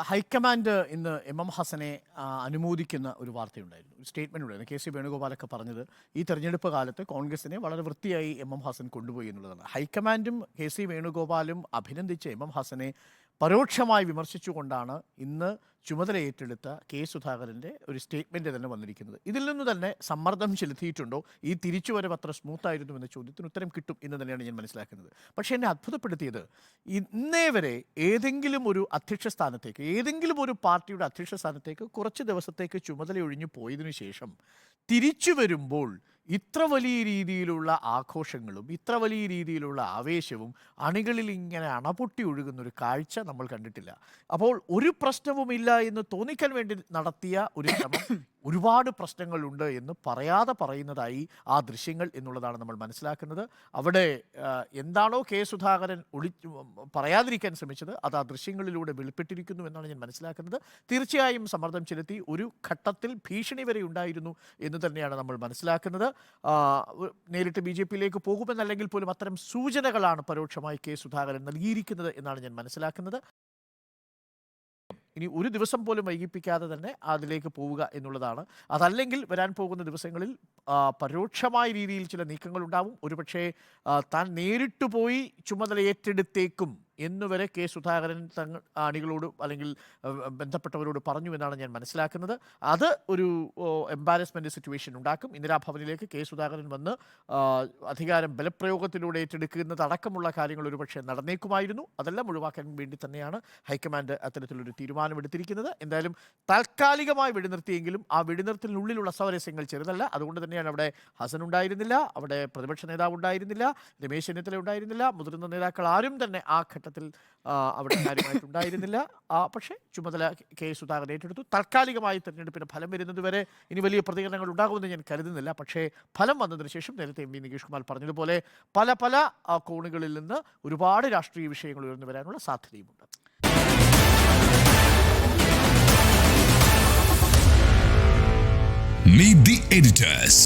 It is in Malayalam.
ഹൈക്കമാൻഡ് ഇന്ന് എം ഹസനെ അനുമോദിക്കുന്ന ഒരു വാർത്തയുണ്ടായിരുന്നു. ഒരു സ്റ്റേറ്റ്മെന്റ് ഉണ്ടായിരുന്നു. കെ സി വേണുഗോപാലൊക്കെ പറഞ്ഞത് ഈ തെരഞ്ഞെടുപ്പ് കാലത്ത് കോൺഗ്രസിനെ വളരെ വൃത്തിയായി എം ഹസൻ കൊണ്ടുപോയി എന്നുള്ളതാണ്. ഹൈക്കമാൻഡും കെ സി വേണുഗോപാലും അഭിനന്ദിച്ച എം ഹസനെ പരോക്ഷമായി വിമർശിച്ചുകൊണ്ടാണ് ഇന്ന് ചുമതല ഏറ്റെടുത്ത കെ സുധാകരൻ്റെ ഒരു സ്റ്റേറ്റ്മെൻറ്റ് തന്നെ വന്നിരിക്കുന്നത്. ഇതിൽ നിന്ന് തന്നെ സമ്മർദ്ദം ചെലുത്തിയിട്ടുണ്ടോ, ഈ തിരിച്ചുവരവ് അത്ര സ്മൂത്തായിരുന്നു എന്ന ചോദ്യത്തിന് ഉത്തരം കിട്ടും എന്ന് തന്നെയാണ് ഞാൻ മനസ്സിലാക്കുന്നത്. പക്ഷേ എന്നെ അത്ഭുതപ്പെടുത്തിയത് ഇന്നേ വരെ ഏതെങ്കിലും ഒരു അധ്യക്ഷ സ്ഥാനത്തേക്ക്, ഏതെങ്കിലും ഒരു പാർട്ടിയുടെ അധ്യക്ഷ സ്ഥാനത്തേക്ക് കുറച്ച് ദിവസത്തേക്ക് ചുമതല ഒഴിഞ്ഞു പോയതിനു ശേഷം തിരിച്ചു വരുമ്പോൾ ഇത്ര വലിയ രീതിയിലുള്ള ആഘോഷങ്ങളും ഇത്ര വലിയ രീതിയിലുള്ള ആവേശവും അണികളിൽ ഇങ്ങനെ അണപൊട്ടി ഒഴുകുന്ന ഒരു കാഴ്ച നമ്മൾ കണ്ടിട്ടില്ല. അപ്പോൾ ഒരു പ്രശ്നവുമില്ല എന്ന് തോന്നിക്കാൻ വേണ്ടി നടത്തിയ ഒരു ശ്രമം ഒരുപാട് പ്രശ്നങ്ങളുണ്ട് എന്ന് പറയാതെ പറയുന്നതായി ആ ദൃശ്യങ്ങൾ എന്നുള്ളതാണ് നമ്മൾ മനസ്സിലാക്കുന്നത്. അവിടെ എന്താണോ കെ സുധാകരൻ പറയാതിരിക്കാൻ ശ്രമിച്ചത് അത് ആ ദൃശ്യങ്ങളിലൂടെ വെളിപ്പെട്ടിരിക്കുന്നു എന്നാണ് ഞാൻ മനസ്സിലാക്കുന്നത്. തീർച്ചയായും സമ്മർദ്ദം ചെലുത്തി, ഒരു ഘട്ടത്തിൽ ഭീഷണി വരെ ഉണ്ടായിരുന്നു എന്ന് തന്നെയാണ് നമ്മൾ മനസ്സിലാക്കുന്നത്. നേരിട്ട് BJP-യിലേക്ക് പോകുമെന്നല്ലെങ്കിൽ പോലും അത്തരം സൂചനകളാണ് പരോക്ഷമായി കെ സുധാകരൻ നൽകിയിരിക്കുന്നത് എന്നാണ് ഞാൻ മനസ്സിലാക്കുന്നത്. ഇനി ഒരു ദിവസം പോലും വൈകിപ്പിക്കാതെ തന്നെ അതിലേക്ക് പോവുക എന്നുള്ളതാണ്. അതല്ലെങ്കിൽ വരാൻ പോകുന്ന ദിവസങ്ങളിൽ പരോക്ഷമായ രീതിയിൽ ചില നീക്കങ്ങൾ ഉണ്ടാവും. ഒരുപക്ഷെ താൻ നേരിട്ട് പോയി ചുമതല ഏറ്റെടുത്തേക്കും എന്നുവരെ കെ സുധാകരൻ അണികളോട് അല്ലെങ്കിൽ ബന്ധപ്പെട്ടവരോട് പറഞ്ഞു എന്നാണ് ഞാൻ മനസ്സിലാക്കുന്നത്. അത് ഒരു എംബാരസ്മെൻ്റ് സിറ്റുവേഷൻ ഉണ്ടാക്കും. ഇന്ദിരാഭവനിലേക്ക് കെ സുധാകരൻ വന്ന് അധികാരം ബലപ്രയോഗത്തിലൂടെ ഏറ്റെടുക്കുന്നതടക്കമുള്ള കാര്യങ്ങൾ ഒരുപക്ഷെ നടന്നേക്കുമായിരുന്നു. അതെല്ലാം ഒഴിവാക്കാൻ വേണ്ടി തന്നെയാണ് ഹൈക്കമാൻഡ് അത്തരത്തിലൊരു തീരുമാനമെടുത്തിരിക്കുന്നത്. എന്തായാലും താൽക്കാലികമായി വെടിനിർത്തിയെങ്കിലും ആ വെടിനിർത്തലിനുള്ളിലുള്ള അസ്വാരസ്യങ്ങൾ ചെറുതല്ല. അതുകൊണ്ട് തന്നെയാണ് അവിടെ ഹസൻ ഉണ്ടായിരുന്നില്ല, അവിടെ പ്രതിപക്ഷ നേതാവ് ഉണ്ടായിരുന്നില്ല, രമേശ് ചെന്നിത്തല ഉണ്ടായിരുന്നില്ല, മുതിർന്ന നേതാക്കൾ ആരും തന്നെ ആ ഘട്ടത്തിൽ അവിടെ കാര്യമായിട്ടുണ്ടായിരുന്നില്ല. പക്ഷേ ചുമതല കെ സുധാകരൻ ഏറ്റെടുത്തു. താൽക്കാലികമായി തെരഞ്ഞെടുപ്പിന് ഫലം വരുന്നതുവരെ ഇനി വലിയ പ്രതികരണങ്ങൾ ഉണ്ടാകുമെന്ന് ഞാൻ കരുതുന്നില്ല. പക്ഷേ ഫലം വന്നതിന് ശേഷം നേരത്തെ MP നികേഷ് കുമാർ പറഞ്ഞതുപോലെ പല പല കോണുകളിൽ നിന്ന് ഒരുപാട് രാഷ്ട്രീയ വിഷയങ്ങൾ ഉയർന്നു വരാനുള്ള സാധ്യതയുമുണ്ട്. Meet the editors.